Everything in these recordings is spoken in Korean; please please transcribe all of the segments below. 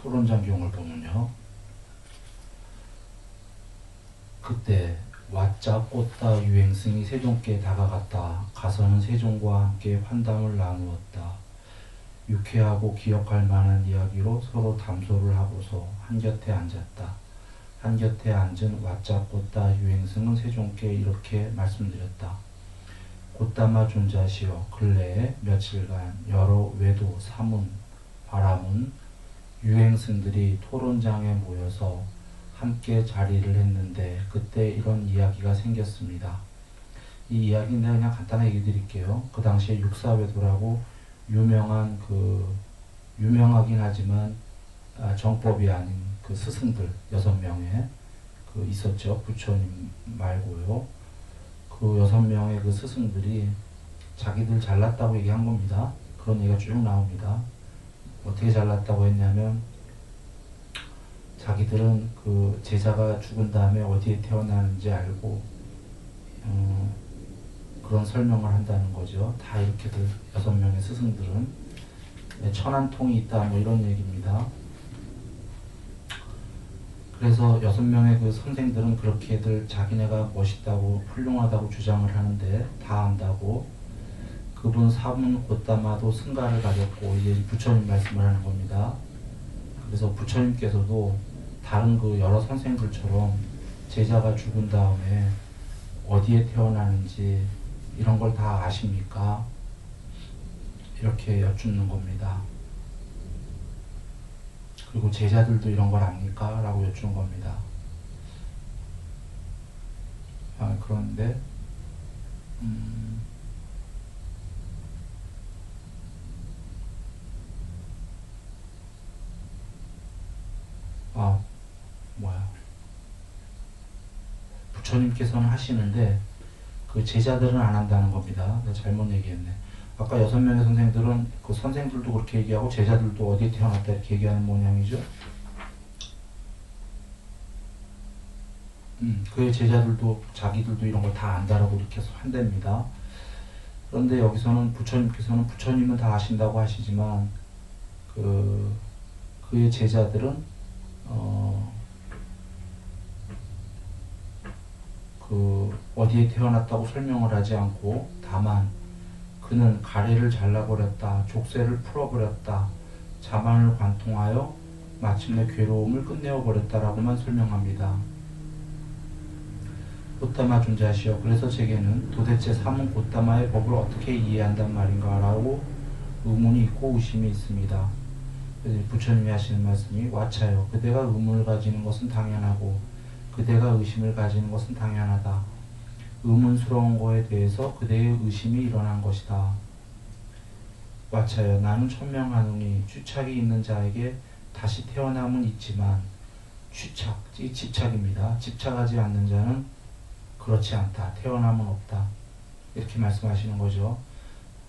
토론장경을 보면요. 그때 왓자 꽃다 유행승이 세종께 다가갔다. 가서는 세종과 함께 환담을 나누었다. 유쾌하고 기억할 만한 이야기로 서로 담소를 하고서 한곁에 앉았다. 한곁에 앉은 왓자 꽃다 유행승은 세종께 이렇게 말씀드렸다. 꽃다마 존자시여, 근래에 며칠간 여러 외도, 사문, 바라문, 유행승들이 토론장에 모여서 함께 자리를 했는데 그때 이런 이야기가 생겼습니다. 이 이야기는 내가 그냥 간단하게 얘기 드릴게요. 그 당시에 육사외도라고 유명하긴 하지만 정법이 아닌 그 스승들 6명의 그 있었죠. 부처님 말고요. 그 6명의 그 스승들이 자기들 잘났다고 얘기한 겁니다. 그런 얘기가 쭉 나옵니다. 어떻게 잘났다고 했냐면 자기들은 그 제자가 죽은 다음에 어디에 태어나는지 알고 그런 설명을 한다는 거죠. 다 이렇게들 6명의 스승들은 천안통이 있다 뭐 이런 얘기입니다. 그래서 6명의 그 선생들은 그렇게들 자기네가 멋있다고 훌륭하다고 주장을 하는데 다 안다고 그분 사문 곧다마도 승가를 가졌고 이제 부처님 말씀을 하는 겁니다. 그래서 부처님께서도 다른 그 여러 선생들처럼 제자가 죽은 다음에 어디에 태어나는지 이런 걸 다 아십니까? 이렇게 여쭙는 겁니다. 그리고 제자들도 이런 걸 압니까? 라고 여쭈는 겁니다. 그런데 부처님께서는 하시는데 그 제자들은 안 한다는 겁니다. 내가 잘못 얘기했네. 아까 6명의 선생들은 그 선생들도 그렇게 얘기하고 제자들도 어디에 태어났다 이렇게 얘기하는 모양이죠. 그의 제자들도 자기들도 이런 걸 다 안다라고 이렇게 한답니다. 그런데 여기서는 부처님은 다 아신다고 하시지만 그의 제자들은 어디에 태어났다고 설명을 하지 않고 다만 그는 가래를 잘라버렸다, 족쇄를 풀어버렸다, 자만을 관통하여 마침내 괴로움을 끝내어버렸다라고만 설명합니다. 곧다마 존자시여, 그래서 제게는 도대체 사문 곧다마의 법을 어떻게 이해한단 말인가 라고 의문이 있고 의심이 있습니다. 부처님이 하시는 말씀이 와차여, 그대가 의문을 가지는 것은 당연하고 그대가 의심을 가지는 것은 당연하다. 의문스러운 거에 대해서 그대의 의심이 일어난 것이다. 와차여, 나는 천명하노니 주착이 있는 자에게 다시 태어남은 있지만 이 집착입니다. 집착하지 않는 자는 그렇지 않다. 태어남은 없다. 이렇게 말씀하시는 거죠.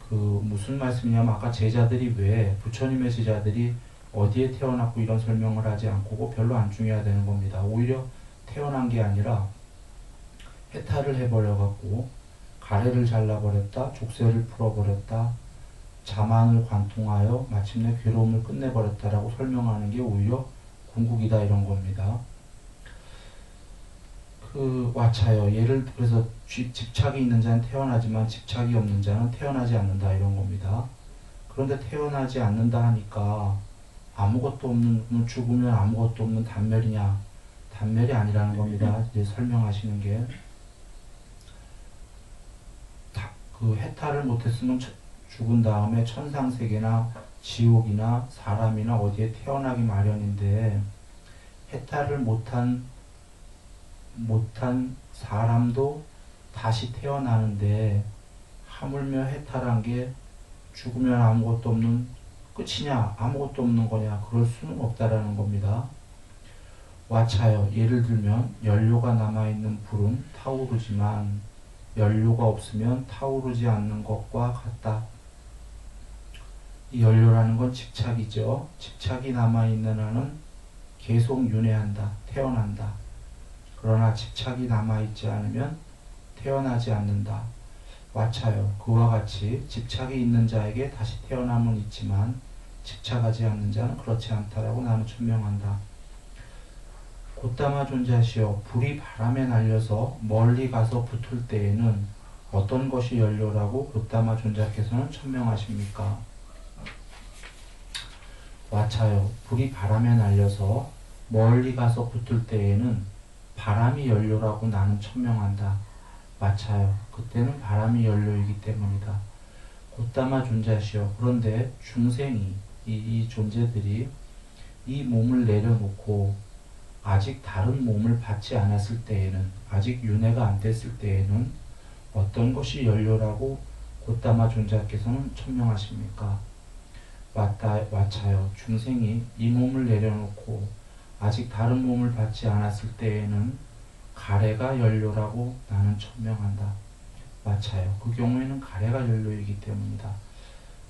무슨 말씀이냐면 아까 제자들이 왜 부처님의 제자들이 어디에 태어났고 이런 설명을 하지 않고 별로 안 중요해야 되는 겁니다. 오히려 태어난 게 아니라 해탈을 해버려갖고 가래를 잘라버렸다, 족쇄를 풀어버렸다, 자만을 관통하여 마침내 괴로움을 끝내버렸다라고 설명하는 게 오히려 궁극이다 이런 겁니다. 와차여, 그래서 집착이 있는 자는 태어나지만 집착이 없는 자는 태어나지 않는다 이런 겁니다. 그런데 태어나지 않는다 하니까 아무것도 없는, 죽으면 아무것도 없는 단멸이냐? 단멸이 아니라는 겁니다. 이제 설명하시는 게. 해탈을 못했으면 죽은 다음에 천상세계나 지옥이나 사람이나 어디에 태어나기 마련인데 해탈을 못한 사람도 다시 태어나는데 하물며 해탈한 게 죽으면 아무것도 없는 끝이냐 아무것도 없는 거냐 그럴 수는 없다라는 겁니다. 와차여, 예를 들면 연료가 남아있는 불은 타오르지만 연료가 없으면 타오르지 않는 것과 같다. 이 연료라는 건 집착이죠. 집착이 남아있는 한은 계속 윤회한다. 태어난다. 그러나 집착이 남아있지 않으면 태어나지 않는다. 와차여, 그와 같이 집착이 있는 자에게 다시 태어남은 있지만 집착하지 않는 자는 그렇지 않다라고 나는 천명한다. 곧다마 존재하시오. 불이 바람에 날려서 멀리 가서 붙을 때에는 어떤 것이 연료라고 곧다마 존재께서는 천명하십니까? 와차요. 불이 바람에 날려서 멀리 가서 붙을 때에는 바람이 연료라고 나는 천명한다. 와차요. 그때는 바람이 연료이기 때문이다. 곧다마 존재하시오. 그런데 중생이 이 존재들이 이 몸을 내려놓고 아직 다른 몸을 받지 않았을 때에는, 아직 윤회가 안 됐을 때에는 어떤 것이 연료라고 곧다마 존재께서는 천명하십니까? 와차요. 중생이 이 몸을 내려놓고 아직 다른 몸을 받지 않았을 때에는 가래가 연료라고 나는 천명한다. 와차요. 그 경우에는 가래가 연료이기 때문이다.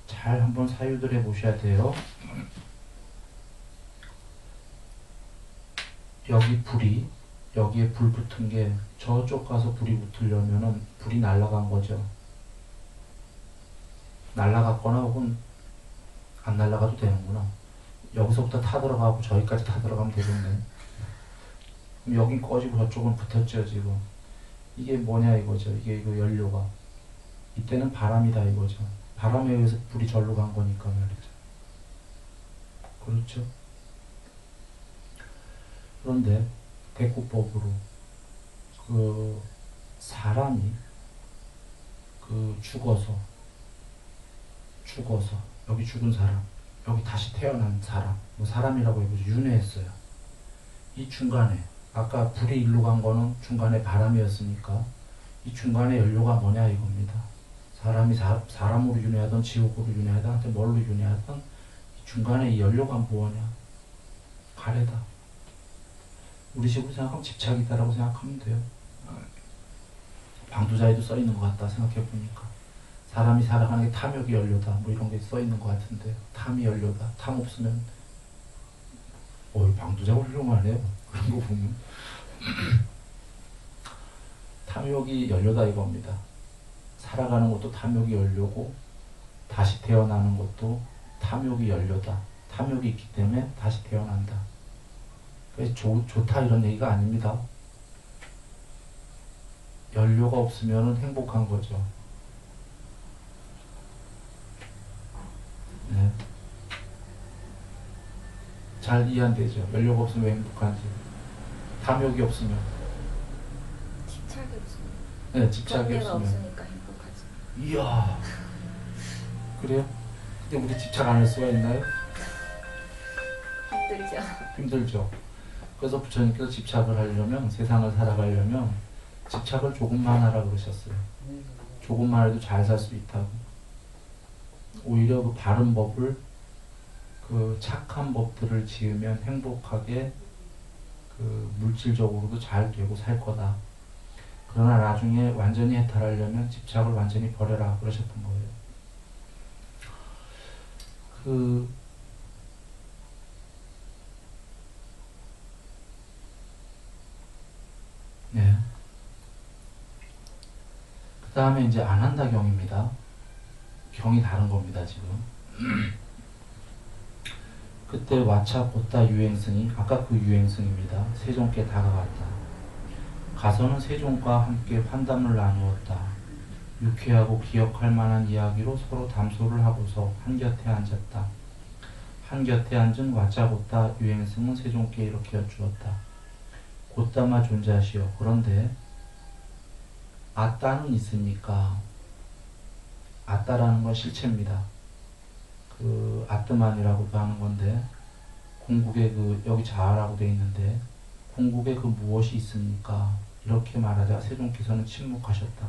잘 한번 사유들해 보셔야 돼요. 여기 불이, 여기에 불 붙은 게 저쪽 가서 불이 붙으려면은 불이 날아간 거죠. 날아갔거나 혹은 안 날아가도 되는구나. 여기서부터 타 들어가고 저기까지 타 들어가면 되겠네. 그럼 여긴 꺼지고 저쪽은 붙었죠, 지금. 이게 뭐냐 이거죠. 이게 이거 연료가. 이때는 바람이다 이거죠. 바람에 의해서 불이 절로 간 거니까 말이죠. 그렇죠? 그런데 대꾸법으로 그 사람이 그 죽어서 여기 죽은 사람, 여기 다시 태어난 사람, 뭐 사람이라고 해보죠. 윤회했어요. 이 중간에 아까 불이 일로 간 거는 중간에 바람이었으니까 이 중간에 연료가 뭐냐 이겁니다. 사람이 사람으로 윤회하던 지옥으로 윤회하던 하여튼 뭘로 윤회하던 이 중간에 이 연료가 뭐냐? 가래다. 우리 식으로 생각하면 집착이다라고 생각하면 돼요. 방두자에도 써 있는 것 같다 생각해 보니까 사람이 살아가는 게 탐욕이 연료다 뭐 이런 게 써 있는 것 같은데 탐이 연료다. 탐 없으면 방두자가 훌륭하네요. 그런 거 보면 탐욕이 연료다 이겁니다. 살아가는 것도 탐욕이 연료고 다시 태어나는 것도 탐욕이 연료다. 탐욕이 있기 때문에 다시 태어난다. 좋다 이런 얘기가 아닙니다. 연료가 없으면 행복한 거죠. 네. 잘 이해 안 되죠. 연료가 없으면 왜 행복한지. 탐욕이 없으면. 집착이 없으면. 네, 집착이 없으면. 없으니까 행복하지. 이야. 그래요? 근데 우리 집착 안 할 수가 있나요? 힘들죠. 힘들죠. 그래서 부처님께서 집착을 하려면, 세상을 살아가려면 집착을 조금만 하라 그러셨어요. 조금만 해도 잘 살 수 있다고. 오히려 그 바른 법을, 그 착한 법들을 지으면 행복하게 그 물질적으로도 잘 되고 살 거다. 그러나 나중에 완전히 해탈하려면 집착을 완전히 버려라 그러셨던 거예요. 네. 그 다음에 이제 안 한다 경입니다. 경이 다른 겁니다, 지금. 그때 와차 곧다 유행승이, 아까 그 유행승입니다. 세종께 다가갔다. 가서는 세종과 함께 환담을 나누었다. 유쾌하고 기억할 만한 이야기로 서로 담소를 하고서 한곁에 앉았다. 한곁에 앉은 와차 곧다 유행승은 세종께 이렇게 여쭈었다. 곧다마 존재하시오. 그런데 아따는 있습니까? 아따라는 건 실체입니다. 그 아뜨만이라고도 하는 건데 궁극에 그 여기 자아라고 되어 있는데 궁극에 그 무엇이 있습니까? 이렇게 말하자 세종께서는 침묵하셨다.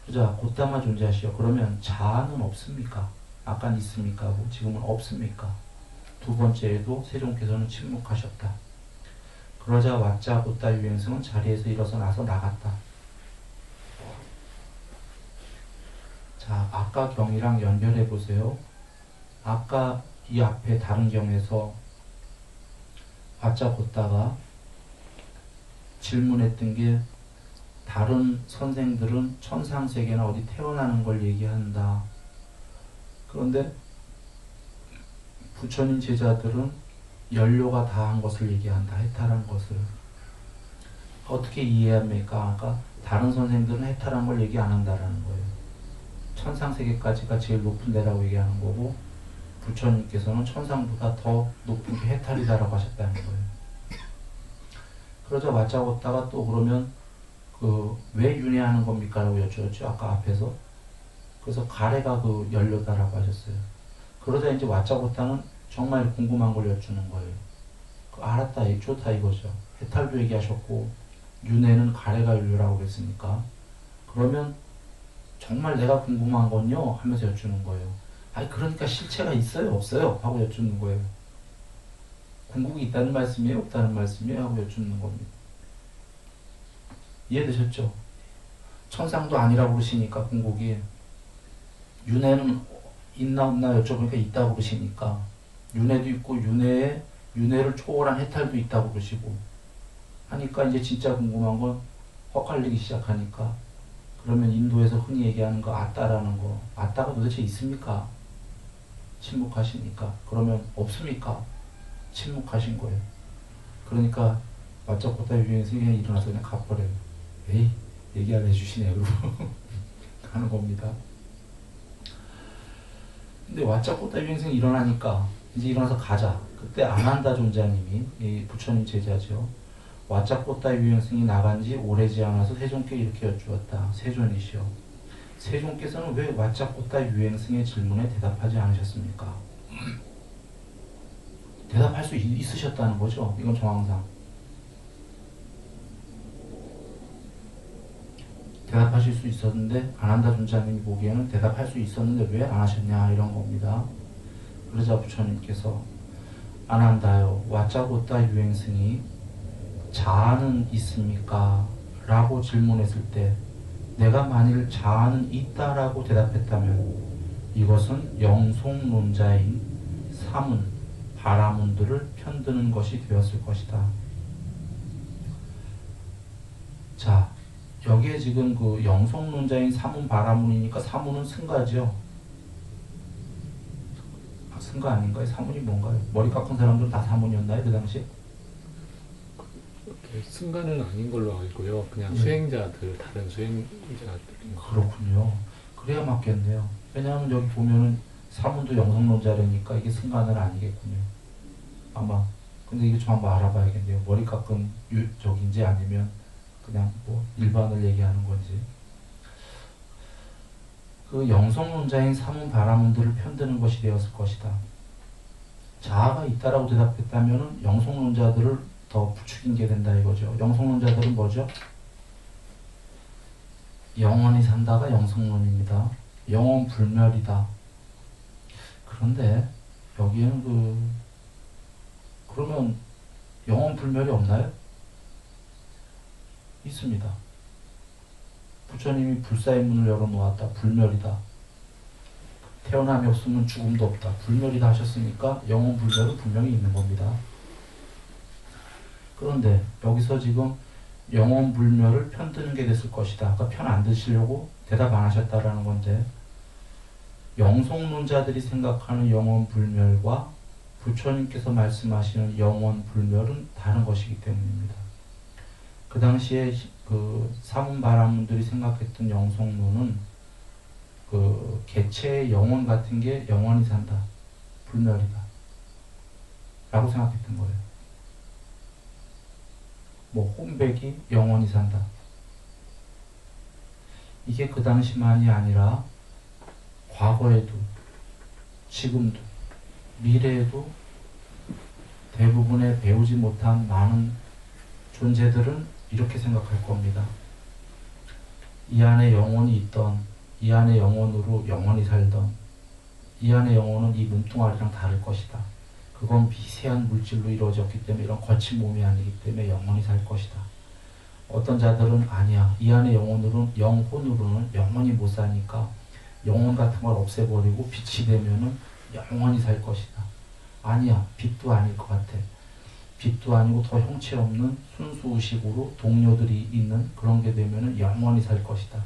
그자 곧다마 존재하시오. 그러면 자아는 없습니까? 아까는 있습니까? 하고 지금은 없습니까? 두 번째에도 세종께서는 침묵하셨다. 그러자 와짜 곧다 유행승은 자리에서 일어서 나서 나갔다. 자, 아까 경이랑 연결해 보세요. 아까 이 앞에 다른 경에서 와짜 곧다가 질문했던 게 다른 선생들은 천상세계나 어디 태어나는 걸 얘기한다. 그런데 부처님 제자들은 연료가 다한 것을 얘기한다. 해탈한 것을. 어떻게 이해합니까? 아까 다른 선생들은 해탈한 걸 얘기 안 한다라는 거예요. 천상세계까지가 제일 높은 데라고 얘기하는 거고 부처님께서는 천상보다 더 높은 게 해탈이다라고 하셨다는 거예요. 그러자 맞잡았다가 또 그러면 왜 윤회하는 겁니까? 라고 여쭈었죠. 아까 앞에서. 그래서 가래가 그 연료다라고 하셨어요. 그러자 이제 왓짜고타는 정말 궁금한 걸 여쭈는 거예요. 알았다, 좋다 이거죠. 해탈도 얘기하셨고 윤회는 가래가 연료라고 그랬으니까 그러면 정말 내가 궁금한 건요 하면서 여쭈는 거예요. 아니 그러니까 실체가 있어요 없어요? 하고 여쭈는 거예요. 궁극이 있다는 말씀이에요 없다는 말씀이에요? 하고 여쭈는 겁니다. 이해되셨죠? 천상도 아니라고 그러시니까 궁극이 윤회는 있나 없나 여쭤보니까 있다고 그러시니까 윤회도 있고 윤회를 초월한 해탈도 있다고 그러시고 하니까 이제 진짜 궁금한 건 헛갈리기 시작하니까 그러면 인도에서 흔히 얘기하는 거 아따라는 거 아따가 도대체 있습니까? 침묵하시니까 그러면 없습니까? 침묵하신 거예요. 그러니까 왓짜고타 유행생이 그냥 일어나서 그냥 가버려요. 에이 얘기 안 해주시네 그러고 가는 겁니다. 근데 왓짜고타 유행생이 일어나니까 이제 일어나서 가자. 그때 아난다 존자님이 이 부처님 제자죠. 왓짜고타 유행생이 나간 지 오래지 않아서 세존께 이렇게 여쭈었다. 세존이시여. 세존께서는 왜 왓짜고타 유행생의 질문에 대답하지 않으셨습니까? 대답할 수 있으셨다는 거죠. 이건 정황상. 대답하실 수 있었는데 아난다 존자님이 보기에는 대답할 수 있었는데 왜 안 하셨냐 이런 겁니다. 그러자 부처님께서 아난다요 왓짜고타 유행승이 자아는 있습니까? 라고 질문했을 때 내가 만일 자아는 있다라고 대답했다면 이것은 영속론자인 사문, 바라문들을 편드는 것이 되었을 것이다. 자, 여기에 지금 그 영속론자인 사문, 바라문이니까 사문은 승가죠. 승가 아닌가요? 사문이 뭔가요? 머리 깎은 사람들은 다 사문이었나요? 그 당시에? 승가는 아닌 걸로 알고요. 그냥 네. 수행자들, 다른 수행자들. 그렇군요. 그래야 맞겠네요. 왜냐하면 여기 보면은 사문도 영성론자라니까 이게 승가는 아니겠군요. 아마. 근데 이거 좀 한번 알아봐야겠네요. 머리 깎은 적인지 아니면 그냥 뭐 일반을 얘기하는 건지. 그 영성론자인 사문 바라문들을 편드는 것이 되었을 것이다. 자아가 있다라고 대답했다면은 영성론자들을 더 부추긴 게 된다 이거죠. 영성론자들은 뭐죠? 영원히 산다가 영성론입니다. 영원 불멸이다. 그런데 여기에는 그러면 영원 불멸이 없나요? 있습니다. 부처님이 불사의 문을 열어놓았다. 불멸이다. 태어남이 없으면 죽음도 없다. 불멸이다 하셨으니까 영원 불멸은 분명히 있는 겁니다. 그런데 여기서 지금 영원 불멸을 편드는 게 됐을 것이다. 아까 편 안 드시려고 대답 안 하셨다라는 건데 영속론자들이 생각하는 영원 불멸과 부처님께서 말씀하시는 영원 불멸은 다른 것이기 때문입니다. 그 당시에 그 사문바라문들이 생각했던 영속론은 그 개체의 영혼 같은 게 영원히 산다. 불멸이다. 라고 생각했던 거예요. 뭐 혼백이 영원히 산다. 이게 그 당시만이 아니라 과거에도 지금도 미래에도 대부분의 배우지 못한 많은 존재들은 이렇게 생각할 겁니다. 이 안에 영혼이 있던, 이 안에 영혼으로 영원히 살던, 이 안에 영혼은 이 몸뚱아리랑 다를 것이다. 그건 미세한 물질로 이루어졌기 때문에 이런 거친 몸이 아니기 때문에 영원히 살 것이다. 어떤 자들은 아니야. 이 안에 영혼으로는 영원히 못 사니까 영혼 같은 걸 없애버리고 빛이 되면은 영원히 살 것이다. 아니야. 빛도 아닐 것 같아. 빛도 아니고 더 형체 없는 순수의식으로 동료들이 있는 그런 게 되면은 영원히 살 것이다.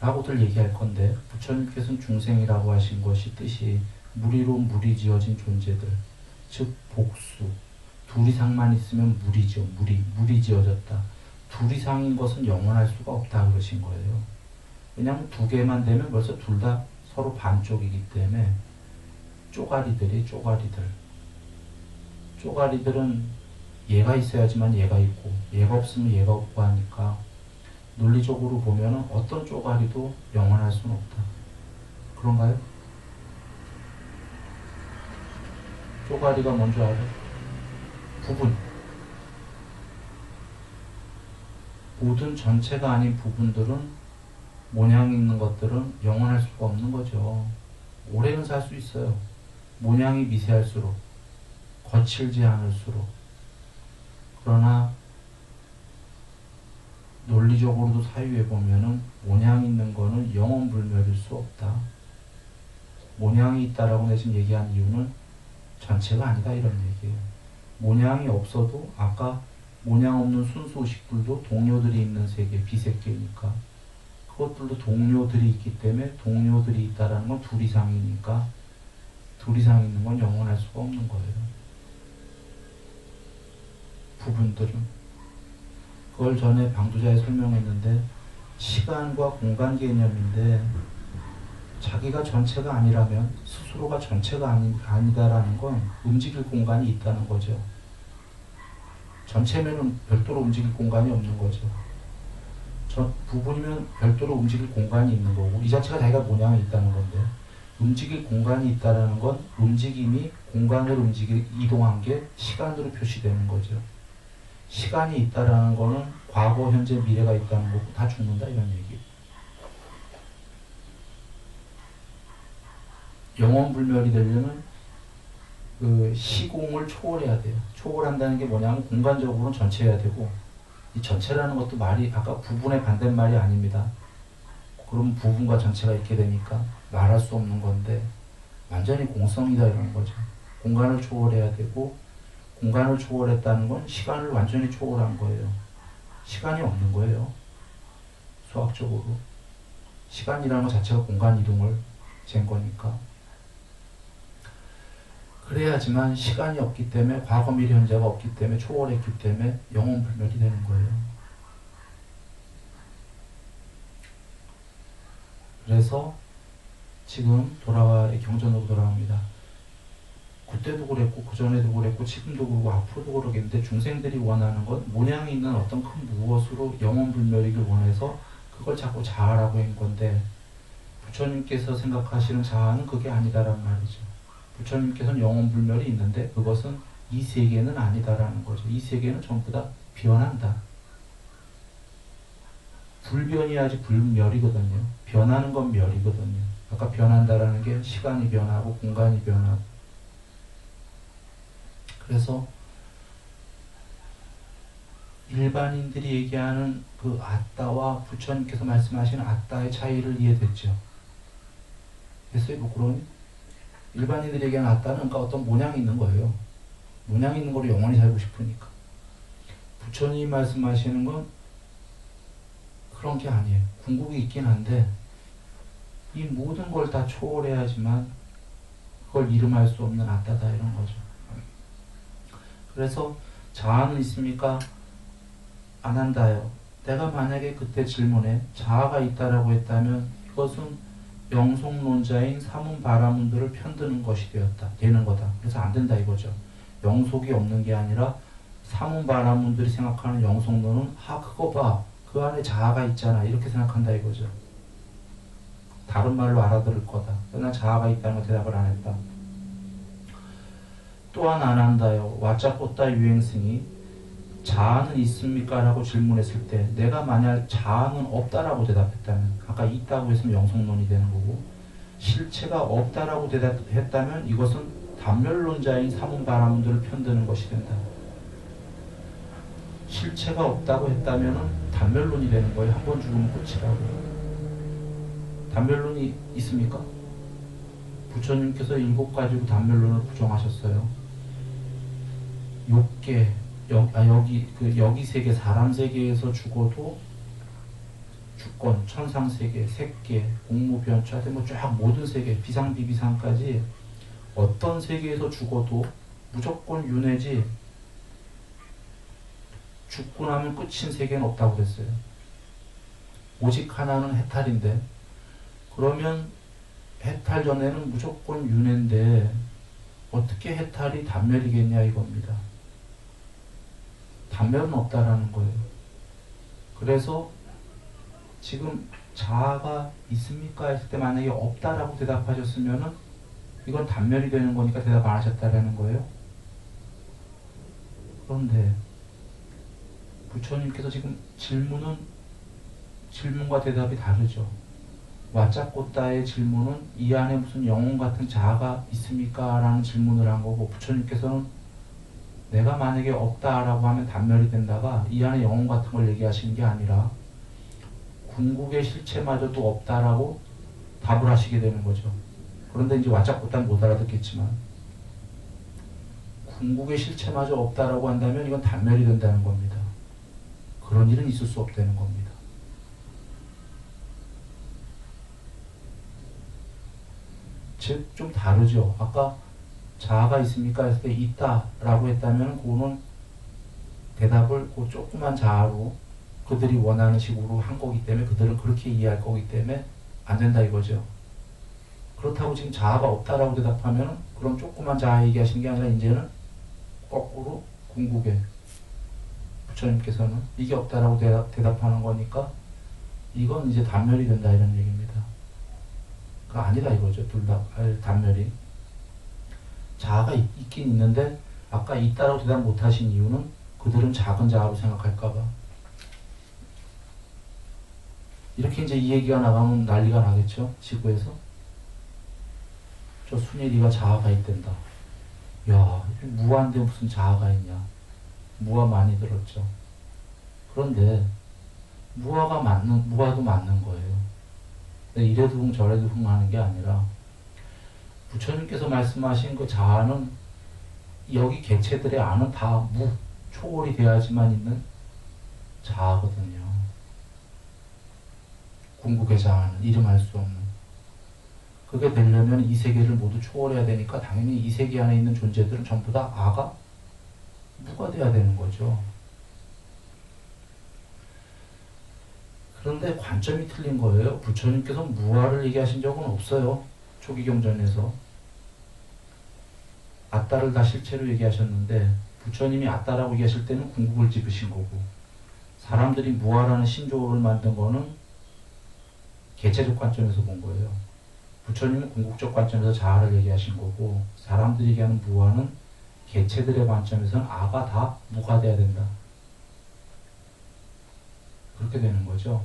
라고들 얘기할 건데 부처님께서는 중생이라고 하신 것이 뜻이 무리로 물이 지어진 존재들, 즉 복수. 둘 이상만 있으면 물이죠. 물이 지어졌다. 둘 이상인 것은 영원할 수가 없다 그러신 거예요. 왜냐하면 두 개만 되면 벌써 둘 다 서로 반쪽이기 때문에 쪼가리들은 얘가 있어야지만 얘가 있고 얘가 없으면 얘가 없고 하니까 논리적으로 보면은 어떤 쪼가리도 영원할 수는 없다. 그런가요? 쪼가리가 뭔지 알아요? 부분. 모든 전체가 아닌 부분들은 모양 있는 것들은 영원할 수가 없는 거죠. 오래는 살 수 있어요. 모양이 미세할수록, 거칠지 않을수록. 그러나 논리적으로도 사유해 보면은 모양 있는 거는 영원불멸일 수 없다. 모양이 있다라고 내가 지금 얘기한 이유는 전체가 아니다 이런 얘기예요. 모양이 없어도 아까 모양 없는 순수 의식들도 동료들이 있는 세계, 비세계니까 그것들도 동료들이 있기 때문에 동료들이 있다라는 건 둘 이상이니까 둘 이상 있는 건 영원할 수가 없는 거예요. 부분들은. 그걸 전에 방두자에 설명했는데 시간과 공간 개념인데 자기가 전체가 아니라면 스스로가 전체가 아니다라는 건 움직일 공간이 있다는 거죠. 전체면은 별도로 움직일 공간이 없는 거죠. 부분이면 별도로 움직일 공간이 있는 거고 이 자체가 자기가 모양이 있다는 건데 움직일 공간이 있다는 건 움직임이 공간으로 이동한 게 시간으로 표시되는 거죠. 시간이 있다라는 거는 과거, 현재, 미래가 있다는 거고 다 죽는다 이런 얘기예요. 영원불멸이 되려면 그 시공을 초월해야 돼요. 초월한다는 게 뭐냐면 공간적으로는 전체여야 되고 이 전체라는 것도 말이 아까 부분의 반대말이 아닙니다. 그럼 부분과 전체가 있게 되니까 말할 수 없는 건데 완전히 공성이다 이런 거죠. 공간을 초월해야 되고 공간을 초월했다는 건 시간을 완전히 초월한 거예요. 시간이 없는 거예요. 수학적으로. 시간이라는 것 자체가 공간 이동을 잰 거니까. 그래야지만 시간이 없기 때문에 과거, 미래, 현재가 없기 때문에 초월했기 때문에 영원불멸이 되는 거예요. 그래서 지금 경전으로 돌아옵니다. 그때도 그랬고 그전에도 그랬고 지금도 그러고 앞으로도 그러겠는데 중생들이 원하는 건 모양이 있는 어떤 큰 무엇으로 영원불멸이길 원해서 그걸 자꾸 자아라고 한 건데 부처님께서 생각하시는 자아는 그게 아니다란 말이죠. 부처님께서는 영원불멸이 있는데 그것은 이 세계는 아니다라는 거죠. 이 세계는 전부 다 변한다. 불변이야지 불멸이거든요. 변하는 건 멸이거든요. 아까 변한다라는 게 시간이 변하고 공간이 변하고 그래서 일반인들이 얘기하는 그 아따와 부처님께서 말씀하시는 아따의 차이를 이해됐죠. 됐어요? 부끄러우니? 일반인들이 얘기하는 아따는 그러니까 어떤 모양이 있는 거예요. 모양이 있는 거로 영원히 살고 싶으니까. 부처님이 말씀하시는 건 그런 게 아니에요. 궁극이 있긴 한데 이 모든 걸 다 초월해야지만 그걸 이름할 수 없는 아따다 이런 거죠. 그래서 자아는 있습니까? 안 한다요. 내가 만약에 그때 질문에 자아가 있다라고 했다면 이것은 영속론자인 사문바라문들을 편드는 것이 되는 거다. 그래서 안 된다 이거죠. 영속이 없는 게 아니라 사문바라문들이 생각하는 영속론은 그거 봐. 그 안에 자아가 있잖아. 이렇게 생각한다 이거죠. 다른 말로 알아들을 거다. 난 자아가 있다는 거 대답을 안 했다. 또한 안 한다요. 와짜꼬따 유행승이 자아는 있습니까? 라고 질문했을 때 내가 만약 자아는 없다라고 대답했다면 아까 있다고 했으면 영속론이 되는 거고 실체가 없다라고 대답했다면 이것은 단멸론자인 사문바라문들을 편드는 것이 된다. 실체가 없다고 했다면 단멸론이 되는 거예요. 한 번 죽으면 끝이라고. 단멸론이 있습니까? 부처님께서 7가지로 단멸론을 부정하셨어요. 욕계, 여기 세계, 사람 세계에서 죽어도 주권, 천상 세계, 색계, 공무, 변차, 뭐 쫙 모든 세계, 비상, 비비상까지 어떤 세계에서 죽어도 무조건 윤회지 죽고 나면 끝인 세계는 없다고 그랬어요. 오직 하나는 해탈인데, 그러면 해탈 전에는 무조건 윤회인데 어떻게 해탈이 단멸이겠냐 이겁니다. 단멸은 없다라는 거예요. 그래서 지금 자아가 있습니까? 했을 때 만약에 없다라고 대답하셨으면은 이건 단멸이 되는 거니까 대답 안 하셨다라는 거예요. 그런데 부처님께서 지금 질문과 대답이 다르죠. 와짜꼬따의 질문은 이 안에 무슨 영혼 같은 자아가 있습니까? 라는 질문을 한 거고, 부처님께서는 내가 만약에 없다라고 하면 단멸이 된다가 이 안에 영혼 같은 걸 얘기하시는 게 아니라 궁극의 실체마저도 없다라고 답을 하시게 되는 거죠. 그런데 이제 와짜꼬따는 못 알아듣겠지만 궁극의 실체마저 없다라고 한다면 이건 단멸이 된다는 겁니다. 그런 일은 있을 수 없다는 겁니다. 즉 좀 다르죠. 아까 자아가 있습니까? 했을 때 있다라고 했다면 그거는 대답을 그 조그만 자아로 그들이 원하는 식으로 한 거기 때문에, 그들은 그렇게 이해할 거기 때문에 안 된다 이거죠. 그렇다고 지금 자아가 없다라고 대답하면 그런 조그만 자아 얘기하시는 게 아니라 이제는 거꾸로 궁극에 부처님께서는 이게 없다라고 대답하는 거니까 이건 이제 단멸이 된다 이런 얘기입니다. 그거 아니다 이거죠. 둘 다 단멸이. 자아가 있긴 있는데 아까 있다라고 대답 못하신 이유는 그들은 작은 자아로 생각할까봐. 이렇게 이제 이 얘기가 나가면 난리가 나겠죠. 지구에서. 저 순일이가 자아가 있댄다. 야, 무한데 무슨 자아가 있냐. 무아 많이 들었죠. 그런데 무아도 맞는 거예요. 이래도 흥 저래도 흥 하는 게 아니라 부처님께서 말씀하신 그 자아는 여기 객체들의 안은 다 초월이 돼야지만 있는 자아거든요. 궁극의 자아는 이름할 수 없는. 그게 되려면 이 세계를 모두 초월해야 되니까 당연히 이 세계 안에 있는 존재들은 전부 다 무가 돼야 되는 거죠. 그런데 관점이 틀린 거예요. 부처님께서 무아를 얘기하신 적은 없어요. 초기 경전에서. 아따를 다 실체로 얘기하셨는데 부처님이 아따라고 얘기하실 때는 궁극을 집으신 거고, 사람들이 무아라는 신조어를 만든 거는 개체적 관점에서 본 거예요. 부처님은 궁극적 관점에서 자아를 얘기하신 거고, 사람들이 얘기하는 무아는 개체들의 관점에서는 아가 다 무가 돼야 된다. 그렇게 되는 거죠.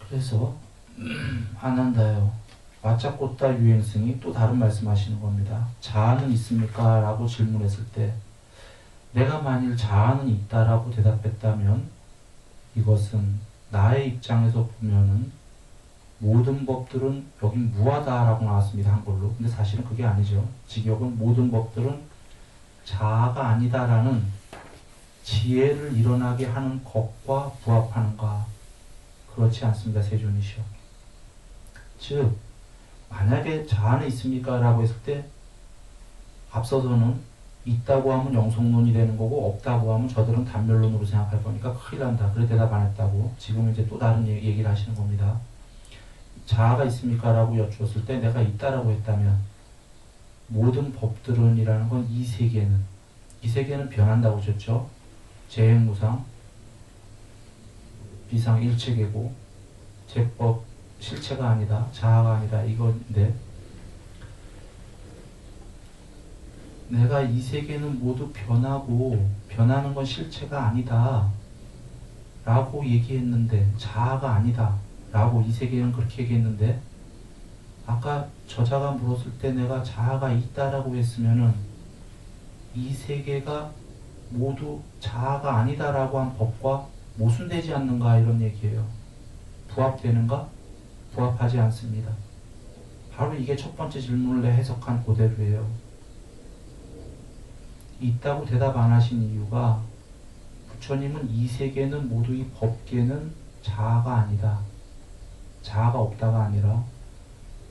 그래서 아난다요. 와짜꼬따 유행승이 또 다른 말씀하시는 겁니다. 자아는 있습니까? 라고 질문했을 때 내가 만일 자아는 있다라고 대답했다면 이것은 나의 입장에서 보면은 모든 법들은 여긴 무하다라고 나왔습니다. 한글로. 근데 사실은 그게 아니죠. 직역은 모든 법들은 자아가 아니다라는 지혜를 일어나게 하는 것과 부합하는가? 그렇지 않습니다. 세존이시여. 즉 만약에 자아는 있습니까? 라고 했을 때 앞서서는 있다고 하면 영성론이 되는 거고 없다고 하면 저들은 단멸론으로 생각할 거니까 큰일 난다. 그래 대답 안 했다고. 지금 이제 또 다른 얘기를 하시는 겁니다. 자아가 있습니까? 라고 여쭈었을 때 내가 있다라고 했다면 모든 법들은 이라는 건 이 세계는 변한다고 하셨죠. 재행무상 비상 일체계고 제법 실체가 아니다. 자아가 아니다. 이건데 내가 이 세계는 모두 변하고 변하는 건 실체가 아니다 라고 얘기했는데 자아가 아니다 라고 이 세계는 그렇게 얘기했는데 아까 저자가 물었을 때 내가 자아가 있다라고 했으면은 이 세계가 모두 자아가 아니다라고 한 법과 모순되지 않는가 이런 얘기예요. 부합되는가? 부합하지 않습니다. 바로 이게 첫 번째 질문을 해석한 그대로예요. 있다고 대답 안 하신 이유가 부처님은 이 세계는 모두 이 법계는 자아가 아니다. 자아가 없다가 아니라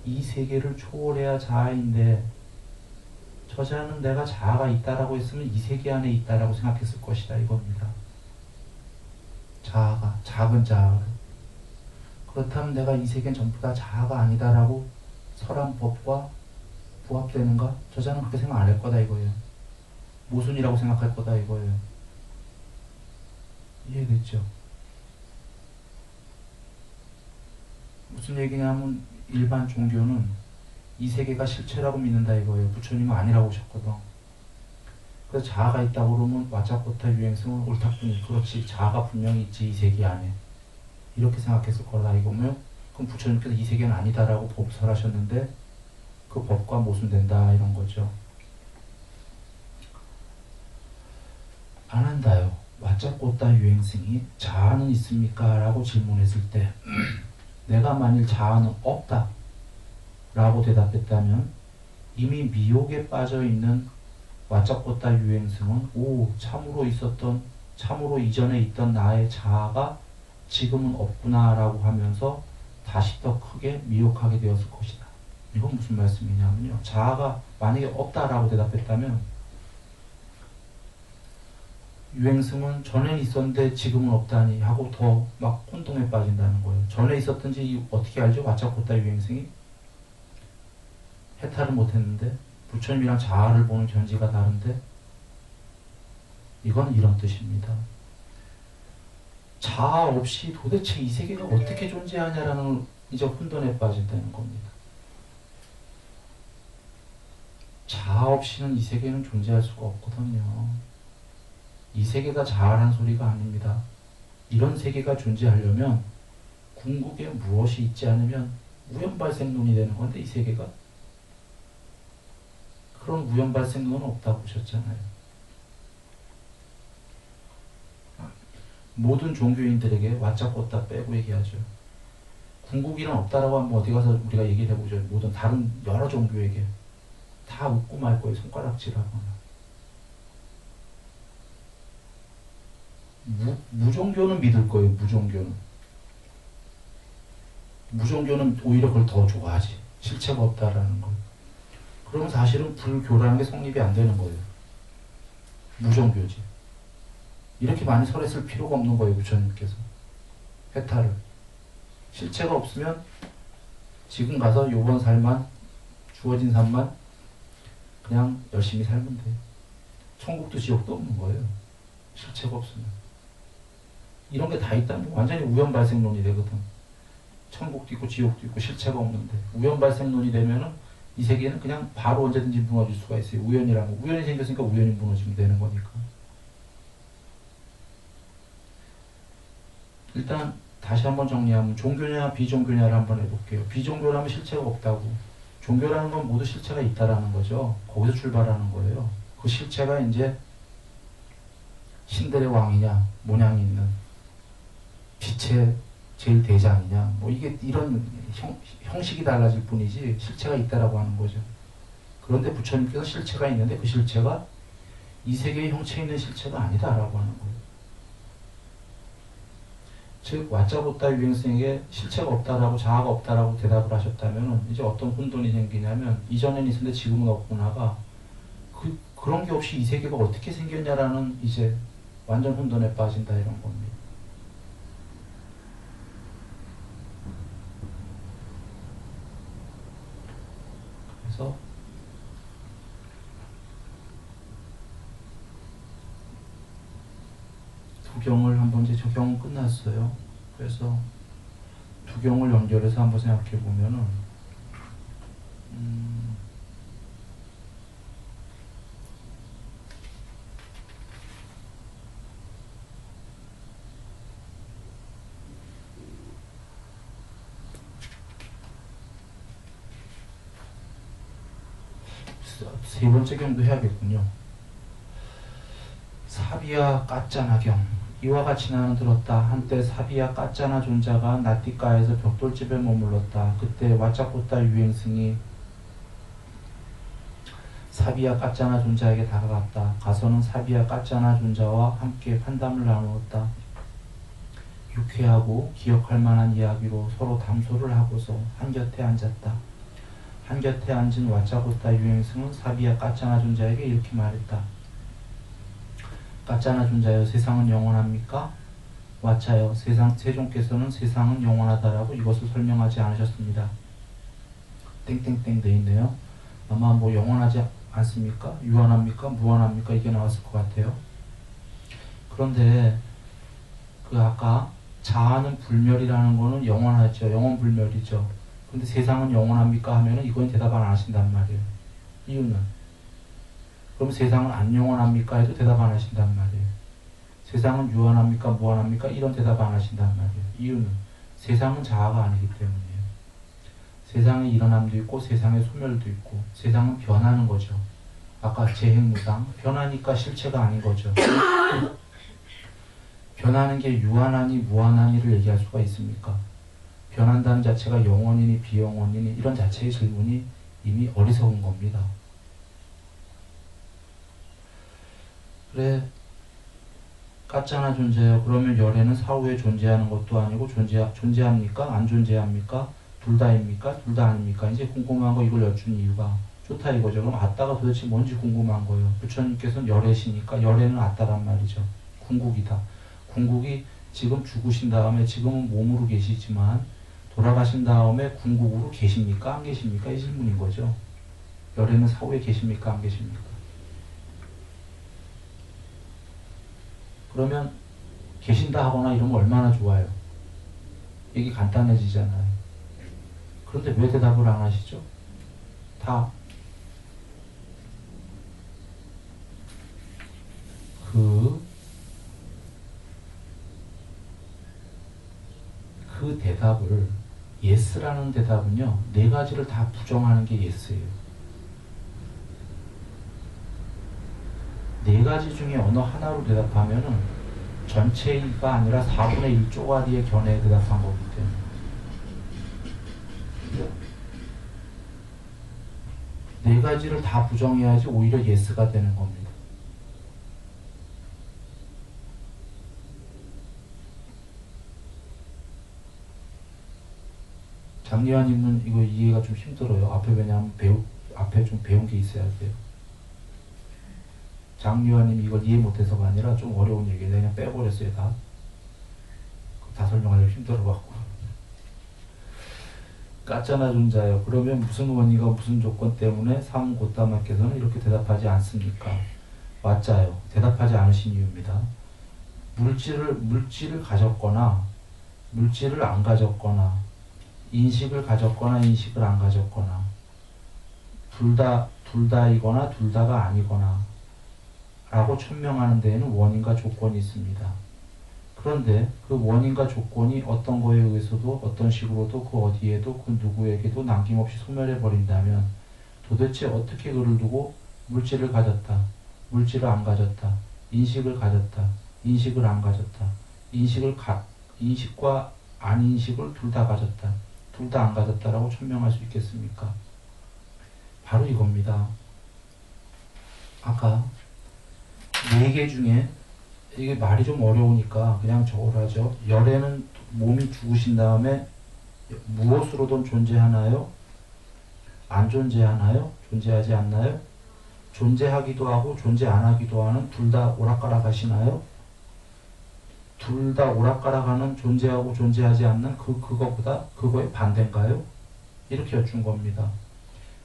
이 세계를 초월해야 자아인데 저자는 내가 자아가 있다라고 했으면 이 세계 안에 있다라고 생각했을 것이다 이겁니다. 자아가 작은 자아로. 그렇다면 내가 이 세계는 전부 다 자아가 아니다라고 설한 법과 부합되는가? 저자는 그렇게 생각 안 할 거다 이거예요. 모순이라고 생각할 거다 이거예요. 이해됐죠? 무슨 얘기냐면 일반 종교는 이 세계가 실체라고 믿는다 이거예요. 부처님은 아니라고 하셨거든. 그래서 자아가 있다고 그러면 와짜코타 유행성은 옳다뿐이 그렇지 자아가 분명히 있지 이 세계 안에 이렇게 생각했을 거다 이거면 그럼 부처님께서 이 세계는 아니다라고 법설하셨는데 그 법과 모순된다 이런 거죠. 안 한다요. 와짜코타 유행성이 자아는 있습니까? 라고 질문했을 때 내가 만일 자아는 없다 라고 대답했다면 이미 미혹에 빠져있는 와짜코타 유행성은 참으로 이전에 있던 나의 자아가 지금은 없구나 라고 하면서 다시 더 크게 미혹하게 되었을 것이다. 이건 무슨 말씀이냐면요. 자아가 만약에 없다라고 대답했다면 유행성은 전에 있었는데 지금은 없다니 하고 더 막 혼동에 빠진다는 거예요. 전에 있었던지 어떻게 알죠? 와짜코타 유행성이 해탈을 못했는데 부처님이랑 자아를 보는 견지가 다른데 이건 이런 뜻입니다. 자아 없이 도대체 이 세계가 어떻게 존재하냐라는 이제 혼돈에 빠진다는 겁니다. 자아 없이는 이 세계는 존재할 수가 없거든요. 이 세계가 자아란 소리가 아닙니다. 이런 세계가 존재하려면 궁극에 무엇이 있지 않으면 우연발생론이 되는 건데 이 세계가 그런 우연발생론은 없다고 보셨잖아요. 모든 종교인들에게 와짜코타 빼고 얘기하죠. 궁극이란 없다라고 하면 어디 가서 우리가 얘기를 해보죠. 모든 다른 여러 종교에게 다 웃고 말 거예요. 손가락질하거나. 무종교는 믿을 거예요. 무종교는 오히려 그걸 더 좋아하지. 실체가 없다라는 걸. 그러면 사실은 불교라는 게 성립이 안 되는 거예요. 무종교지. 이렇게 많이 설했을 필요가 없는 거예요. 부처님께서. 해탈을. 실체가 없으면 지금 가서 요번 삶만 주어진 삶만 그냥 열심히 살면 돼요. 천국도 지옥도 없는 거예요. 실체가 없으면. 이런 게 다 있다면 완전히 우연발생론이 되거든. 천국도 있고 지옥도 있고 실체가 없는데 우연발생론이 되면은 이 세계는 그냥 바로 언제든지 무너질 수가 있어요. 우연이라는 거. 우연이 생겼으니까 우연히 무너지면 되는 거니까. 일단 다시 한번 정리하면 종교냐 비종교냐를 한번 해볼게요. 비종교라면 실체가 없다고. 종교라는 건 모두 실체가 있다라는 거죠. 거기서 출발하는 거예요. 그 실체가 이제 신들의 왕이냐, 모양이 있는 빛의 제일 대장이냐, 뭐 이게 이런 형식이 달라질 뿐이지 실체가 있다라고 하는 거죠. 그런데 부처님께서 실체가 있는데 그 실체가 이 세계의 형체 있는 실체가 아니다라고 하는 거예요. 즉 와짜코타 유행성에게 실체가 없다라고 자아가 없다라고 대답을 하셨다면 이제 어떤 혼돈이 생기냐면 이전에는 있었는데 지금은 없구나가 그런 게 없이 이 세계가 어떻게 생겼냐라는 이제 완전 혼돈에 빠진다 이런 겁니다. 그래서 두경을 한번 이제 적용은 끝났어요. 그래서 두경을 연결해서 한번 생각해 보면은 세 번째 경도 해야겠군요. 사비야 까짜나 경. 이와 같이 나는 들었다. 한때 사비야 까짜나 존자가 나띠가에서 벽돌집에 머물렀다. 그때 와짜코타 유행승이 사비와 까짜나 존자에게 다가갔다. 가서는 사비와 까짜나 존자와 함께 환담을 나누었다. 유쾌하고 기억할 만한 이야기로 서로 담소를 하고서 한곁에 앉았다. 한곁에 앉은 와짜고타 유행승은 사비와 까짜나 존자에게 이렇게 말했다. 까짜나 존자여, 세상은 영원합니까? 와차여, 세종께서는 세상은 영원하다라고 이것을 설명하지 않으셨습니다. 땡땡땡 돼 있네요. 아마 뭐 영원하지 않습니까? 유한합니까? 무한합니까? 이게 나왔을 것 같아요. 그런데 그 아까 자아는 불멸이라는 거는 영원하죠. 영원불멸이죠. 근데 세상은 영원합니까? 하면은 이건 대답 안 하신단 말이에요. 이유는? 그럼 세상은 안 영원합니까? 해도 대답 안 하신단 말이에요. 세상은 유한합니까? 무한합니까? 이런 대답 안 하신단 말이에요. 이유는? 세상은 자아가 아니기 때문이에요. 세상에 일어남도 있고 세상에 소멸도 있고 세상은 변하는 거죠. 아까 재행무상 변하니까 실체가 아닌 거죠. 변하는 게 유한하니 무한하니를 얘기할 수가 있습니까? 변한다는 자체가 영원이니 비영원이니 이런 자체의 질문이 이미 어리석은 겁니다. 그래, 까짜나 존재요. 그러면 열애는 사후에 존재하는 것도 아니고 존재합니까? 안 존재합니까? 둘 다입니까? 둘 다 아닙니까? 이제 궁금한 거 이걸 여쭌 이유가 좋다 이거죠. 그럼 아따가 도대체 뭔지 궁금한 거예요. 부처님께서는 열애시니까 열애는 아따란 말이죠. 궁극이다. 궁극이 지금 죽으신 다음에 지금은 몸으로 계시지만 돌아가신 다음에 궁극으로 계십니까? 안 계십니까? 이 질문인 거죠. 열애는 사후에 계십니까? 안 계십니까? 그러면 계신다 하거나 이러면 얼마나 좋아요. 얘기 간단해지잖아요. 그런데 왜 대답을 안 하시죠? 다 그 대답을 yes라는 대답은요, 네 가지를 다 부정하는 게 yes예요. 네 가지 중에 어느 하나로 대답하면은 전체가 아니라 4분의 1쪼가리의 견해에 대답한 거기 때문에. 네 가지를 다 부정해야지 오히려 yes가 되는 겁니다. 장리환님은 이거 이해가 좀 힘들어요. 앞에 왜냐하면 앞에 좀 배운 게 있어야 돼요. 장리환님이 이걸 이해 못해서가 아니라 좀 어려운 얘기예요. 그냥 빼버렸어요 다. 다 설명하려고 힘들어갖고. 까짜나 존자요. 그러면 무슨 원인과 무슨 조건 때문에 삼고타마께서는 이렇게 대답하지 않습니까? 와짜요. 대답하지 않으신 이유입니다. 물질을 가졌거나 물질을 안 가졌거나 인식을 가졌거나 인식을 안 가졌거나 둘 다이거나 둘 다가 아니거나 라고 천명하는 데에는 원인과 조건이 있습니다. 그런데 그 원인과 조건이 어떤 거에 의해서도 어떤 식으로도 그 어디에도 그 누구에게도 남김없이 소멸해버린다면 도대체 어떻게 그를 두고 물질을 가졌다, 물질을 안 가졌다, 인식을 가졌다, 인식을 안 가졌다, 인식과 안인식을 둘 다 가졌다, 둘 다 안 가졌다라고 천명할 수 있겠습니까? 바로 이겁니다. 아까 4개 중에 이게 말이 좀 어려우니까 그냥 저걸 하죠. 열애는 몸이 죽으신 다음에 무엇으로든 존재하나요? 안 존재하나요? 존재하지 않나요? 존재하기도 하고 존재 안 하기도 하는 둘 다 오락가락 하시나요? 둘 다 오락가락하는 존재하고 존재하지 않는 그거보다 그거의 반대인가요? 이렇게 여쭌 겁니다.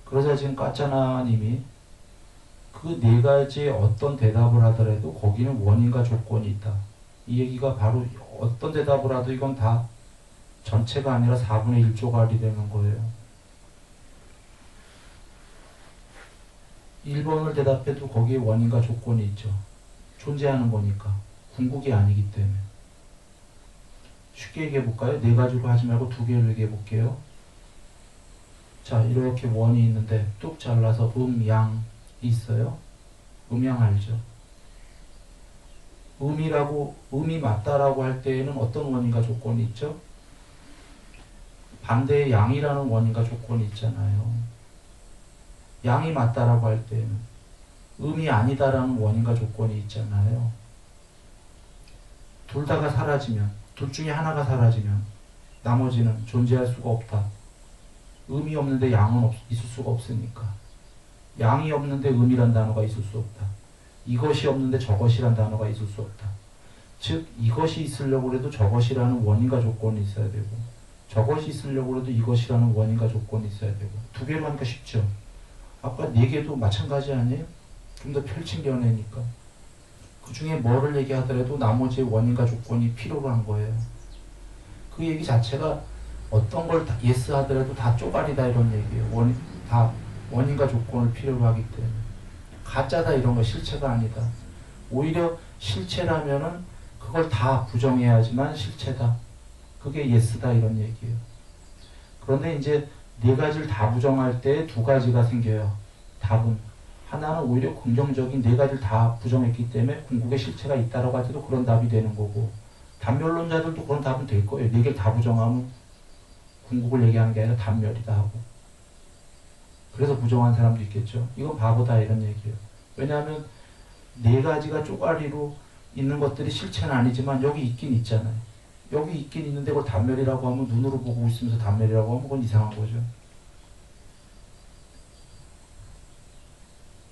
그래서 지금 까짜나님이 그 네 가지의 어떤 대답을 하더라도 거기는 원인과 조건이 있다. 이 얘기가 바로 어떤 대답을 하도 이건 다 전체가 아니라 4분의 1조가리 되는 거예요. 1번을 대답해도 거기에 원인과 조건이 있죠. 존재하는 거니까. 궁극이 아니기 때문에. 쉽게 얘기해 볼까요? 네 가지로 하지 말고 두 개를 얘기해 볼게요. 자, 이렇게 원이 있는데 뚝 잘라서 양이 있어요. 양 알죠? 음이 맞다라고 할 때에는 어떤 원인과 조건이 있죠? 반대의 양이라는 원인과 조건이 있잖아요. 양이 맞다라고 할 때에는 음이 아니다라는 원인과 조건이 있잖아요. 둘 다가 사라지면, 둘 중에 하나가 사라지면 나머지는 존재할 수가 없다. 음이 없는데 양은 있을 수가 없으니까. 양이 없는데 음이란 단어가 있을 수 없다. 이것이 없는데 저것이란 단어가 있을 수 없다. 즉 이것이 있으려고 해도 저것이라는 원인과 조건이 있어야 되고, 저것이 있으려고 해도 이것이라는 원인과 조건이 있어야 되고. 두 개로 하니까 쉽죠. 아까 네 개도 마찬가지 아니에요? 좀 더 펼친 견해니까. 그 중에 뭐를 얘기하더라도 나머지의 원인과 조건이 필요로 한 거예요. 그 얘기 자체가 어떤 걸 예스 하더라도 다 쪼가리다 이런 얘기예요. 다 원인과 조건을 필요로 하기 때문에. 가짜다 이런 거 실체가 아니다. 오히려 실체라면은 그걸 다 부정해야지만 실체다. 그게 예스다 이런 얘기예요. 그런데 이제 네 가지를 다 부정할 때 두 가지가 생겨요. 답은. 하나는 오히려 긍정적인 네 가지를 다 부정했기 때문에 궁극의 실체가 있다라고 할 때도 그런 답이 되는 거고, 단멸론자들도 그런 답은 될 거예요. 네 개를 다 부정하면 궁극을 얘기하는 게 아니라 단멸이다 하고. 그래서 부정한 사람도 있겠죠. 이건 바보다 이런 얘기예요. 왜냐하면 네 가지가 쪼가리로 있는 것들이 실체는 아니지만 여기 있긴 있잖아요. 여기 있긴 있는데 그걸 단멸이라고 하면, 눈으로 보고 있으면서 단멸이라고 하면 그건 이상한 거죠.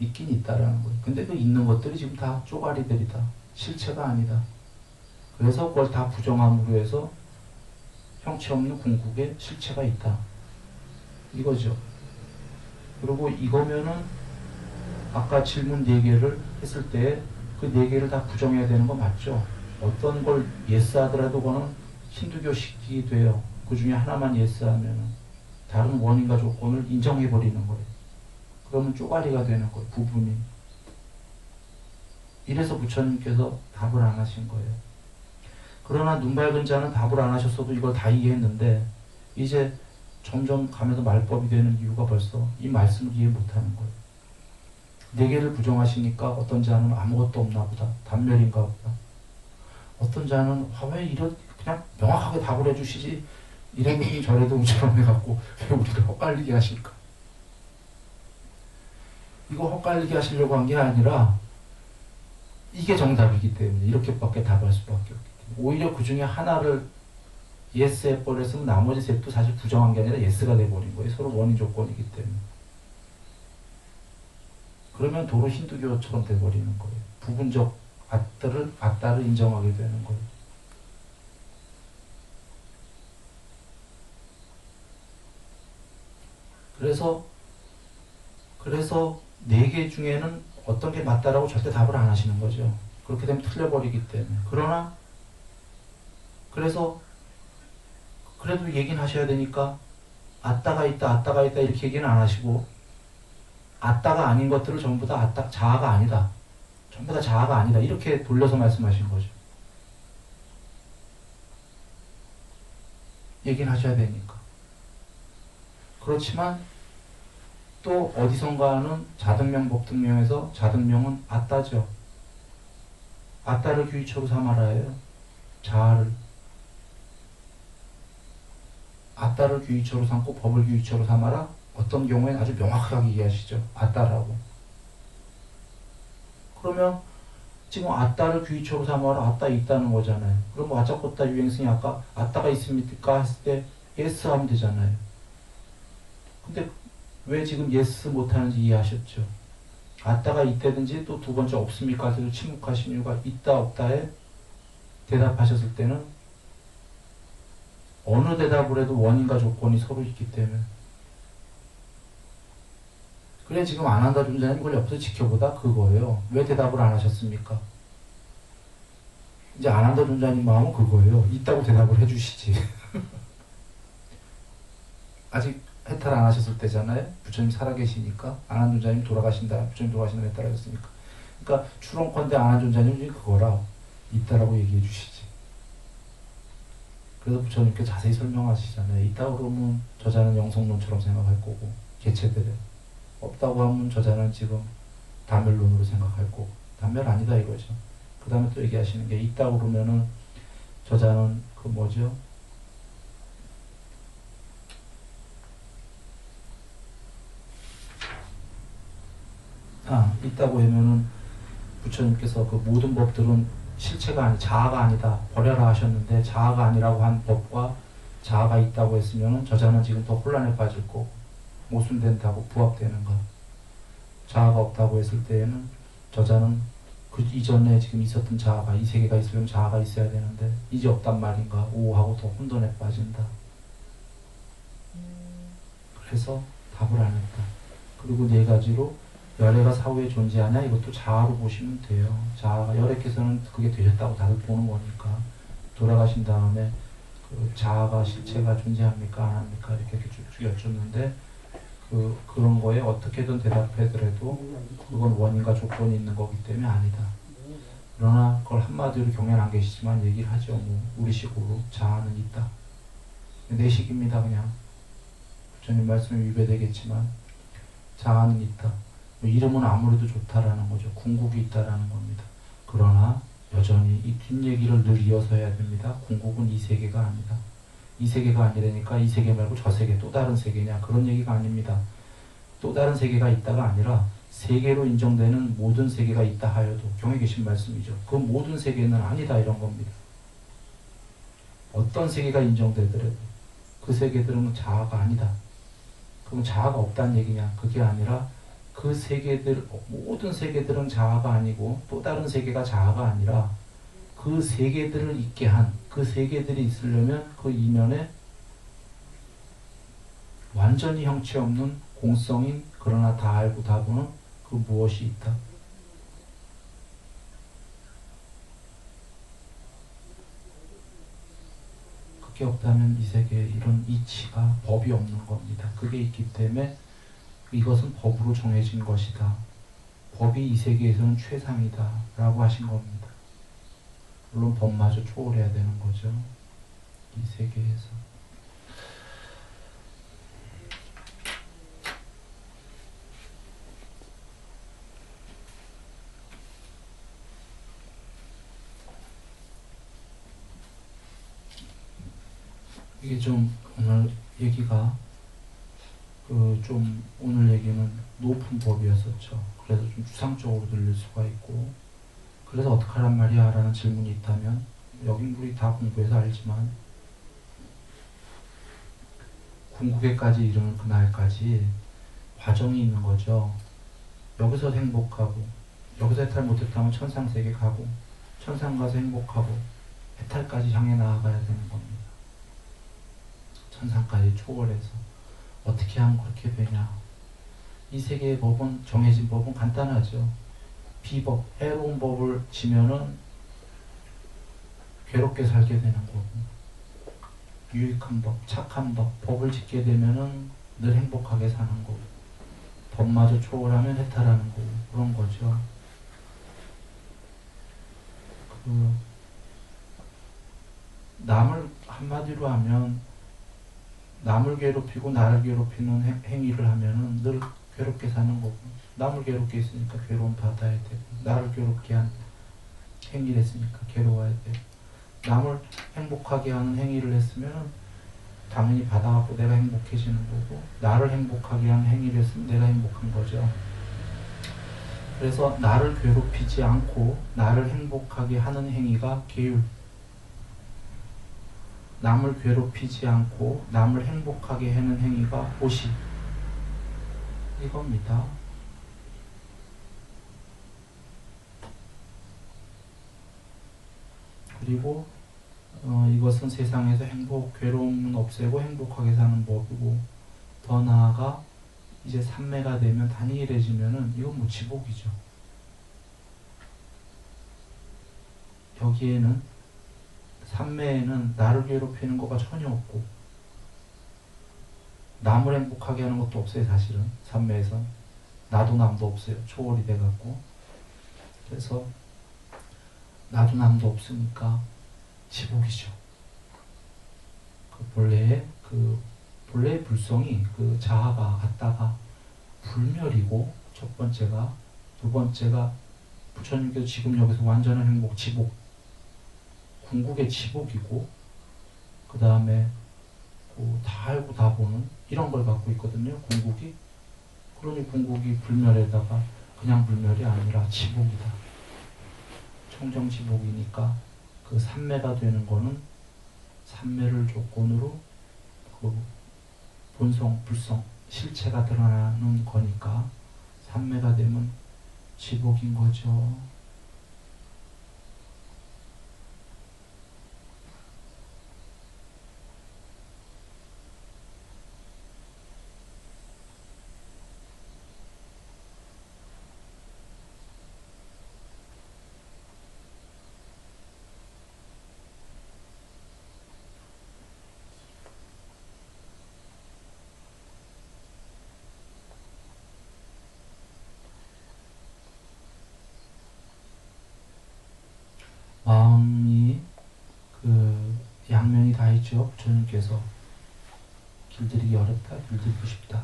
있긴 있다라는 거예요. 근데 그 있는 것들이 지금 다 쪼가리들이다. 실체가 아니다. 그래서 그걸 다 부정함으로 해서 형체 없는 궁극의 실체가 있다. 이거죠. 그리고 이거면은 아까 질문 4개를 했을 때 그 4개를 다 부정해야 되는 거 맞죠? 어떤 걸 예스 하더라도 그거는 힌두교식이 돼요. 그 중에 하나만 예스 하면은 다른 원인과 조건을 인정해버리는 거예요. 그러면 쪼가리가 되는 거예요. 부분이. 이래서 부처님께서 답을 안 하신 거예요. 그러나 눈 밝은 자는 답을 안 하셨어도 이걸 다 이해했는데 이제 점점 가면서 말법이 되는 이유가 벌써 이 말씀을 이해 못하는 거예요. 네 개를 부정하시니까 어떤 자는 아무것도 없나 보다. 단멸인가 보다. 어떤 자는 왜 이런 그냥 명확하게 답을 해주시지 이래도 저래도 저럼 해갖고 왜 우리를 헛갈리게 하실까? 이거 헛갈리게 하시려고 한 게 아니라 이게 정답이기 때문에 이렇게밖에 답할 수밖에 없기 때문에 오히려 그 중에 하나를 예스 해버렸으면 나머지 셋도 사실 부정한 게 아니라 예스가 돼버린 거예요. 서로 원인 조건이기 때문에. 그러면 도로 힌두교처럼 돼버리는 거예요. 부분적 아따를 인정하게 되는 거예요. 그래서 4개 중에는 어떤 게 맞다라고 절대 답을 안 하시는 거죠. 그렇게 되면 틀려버리기 때문에. 그래도 얘기는 하셔야 되니까 아따가 있다 이렇게 얘기는 안 하시고, 아따가 아닌 것들을 전부 다 자아가 아니다. 전부 다 자아가 아니다. 이렇게 돌려서 말씀하신 거죠. 얘기는 하셔야 되니까. 그렇지만 또 어디선가는 자등명 법등명에서 자등명은 아따죠. 아따를 귀처로 삼아라예요. 자아를. 아따를 귀처로 삼고 법을 귀처로 삼아라. 어떤 경우엔 아주 명확하게 얘기하시죠. 아따라고. 그러면 지금 아따를 귀처로 삼아라. 아따 있다는 거잖아요. 그럼 아짜꼬따 유행승이 아까 아따가 있습니까? 했을 때 예스 하면 되잖아요. 근데 왜 지금 예스 못하는지 이해하셨죠? 아따가 있다든지 또 두 번째 없습니까? 해서 침묵하신 이유가 있다 없다에 대답하셨을 때는 어느 대답을 해도 원인과 조건이 서로 있기 때문에. 그래 지금 안 한다 존재는 이걸 옆에서 지켜보다 그거예요. 왜 대답을 안 하셨습니까? 이제 안 한다 존재님 마음은 그거예요. 있다고 대답을 해주시지. 아직 해탈 안 하셨을 때잖아요. 부처님 살아계시니까. 안한 존재님 돌아가신다. 부처님 돌아가신다 해탈 하셨으니까. 그러니까 추론컨대 안한 존재님이 그거라. 있다라고 얘기해 주시지. 그래서 부처님께 자세히 설명하시잖아요. 있다고 그러면 저자는 영성론처럼 생각할 거고, 개체들은. 없다고 하면 저자는 지금 단멸론으로 생각할 거고, 단멸 아니다 이거죠. 그 다음에 또 얘기하시는 게 있다고 그러면은 저자는 그 뭐죠? 있다고 하면은 부처님께서 그 모든 법들은 실체가 아니 자아가 아니다 버려라 하셨는데 자아가 아니라고 한 법과 자아가 있다고 했으면은 저자는 지금 더 혼란에 빠질 거고 모순된다고 부합되는 것. 자아가 없다고 했을 때에는 저자는 그 이전에 지금 있었던 자아가 이 세계가 있으면 자아가 있어야 되는데 이제 없단 말인가 오하고 더 혼돈에 빠진다. 그래서 답을 안 했다. 그리고 네 가지로 열애가 사후에 존재하냐 이것도 자아로 보시면 돼요. 자아가 열애께서는 그게 되셨다고 다들 보는 거니까 돌아가신 다음에 그 자아가 실체가 존재합니까 안 합니까 이렇게 쭉쭉 여쭙는데 그런 거에 어떻게든 대답하더라도 그건 원인과 조건이 있는 거기 때문에 아니다. 그러나 그걸 한마디로 경연 안 계시지만 얘기를 하죠. 뭐 우리식으로 자아는 있다. 내식입니다 그냥. 부처님 말씀에 위배되겠지만 자아는 있다. 뭐 이름은 아무래도 좋다라는 거죠. 궁극이 있다라는 겁니다. 그러나 여전히 이 뒷얘기를 늘 이어서 해야 됩니다. 궁극은 이 세계가 아니다. 이 세계가 아니라니까 이 세계 말고 저 세계 또 다른 세계냐 그런 얘기가 아닙니다. 또 다른 세계가 있다가 아니라 세계로 인정되는 모든 세계가 있다 하여도 경에 계신 말씀이죠. 그 모든 세계는 아니다 이런 겁니다. 어떤 세계가 인정되더라도 그 세계들은 자아가 아니다. 그럼 자아가 없다는 얘기냐? 그게 아니라 그 세계들 모든 세계들은 자아가 아니고 또 다른 세계가 자아가 아니라 그 세계들을 있게 한 그 세계들이 있으려면 그 이면에 완전히 형체 없는 공성인 그러나 다 알고 다 보는 그 무엇이 있다. 그게 없다면 이 세계에 이런 이치가 법이 없는 겁니다. 그게 있기 때문에 이것은 법으로 정해진 것이다. 법이 이 세계에서는 최상이다 라고 하신 겁니다. 물론 법마저 초월해야 되는 거죠. 이 세계에서. 이게 좀 오늘 얘기가 좀 오늘 얘기는 높은 법이었었죠. 그래서 좀 추상적으로 들릴 수가 있고 그래서 어떡하란 말이야 라는 질문이 있다면 여긴 우리 다 공부해서 알지만 궁극에까지 이르는 그날까지 과정이 있는 거죠. 여기서 행복하고 여기서 해탈 못했다면 천상세계 가고 천상 가서 행복하고 해탈까지 향해 나아가야 되는 겁니다. 천상까지 초월해서 어떻게 하면 그렇게 되냐. 이 세계의 법은 정해진 법은 간단하죠. 비법, 해로운 법을 지면은 괴롭게 살게 되는 거고 유익한 법, 착한 법, 법을 짓게 되면은 늘 행복하게 사는 거고 법마저 초월하면 해탈하는 거고 그런 거죠. 남을 한마디로 하면 남을 괴롭히고 나를 괴롭히는 행위를 하면은 늘 괴롭게 사는 거고 남을 괴롭게 했으니까 괴로움 받아야 되고 나를 괴롭게 한 행위를 했으니까 괴로워야 되고 남을 행복하게 하는 행위를 했으면은 당연히 받아갖고 내가 행복해지는 거고 나를 행복하게 하는 행위를 했으면 내가 행복한 거죠. 그래서 나를 괴롭히지 않고 나를 행복하게 하는 행위가 계율. 남을 괴롭히지 않고 남을 행복하게 하는 행위가 호시. 이겁니다. 그리고 이것은 세상에서 괴로움은 없애고 행복하게 사는 법이고 더 나아가 이제 삼매가 되면 단일해지면은 이건 뭐 지복이죠. 여기에는 삼매에는 나를 괴롭히는 거가 전혀 없고 남을 행복하게 하는 것도 없어요. 사실은 삼매에선 나도 남도 없어요. 초월이 돼갖고 그래서 나도 남도 없으니까 지복이죠. 본래의 불성이 자아가 같다가 불멸이고 첫 번째가 두 번째가 부처님께서 지금 여기서 완전한 행복 지복 궁극의 지복이고 그 다음에 다 알고 다 보는 이런 걸 갖고 있거든요. 궁극이. 그러니 궁극이 불멸에다가 그냥 불멸이 아니라 지복이다. 청정지복이니까 그 삼매가 되는 거는 삼매를 조건으로 그 본성, 불성, 실체가 드러나는 거니까 삼매가 되면 지복인 거죠. 마음이 그 양면이 다 있죠. 부처님께서 길들이기 어렵다, 길들이고 싶다.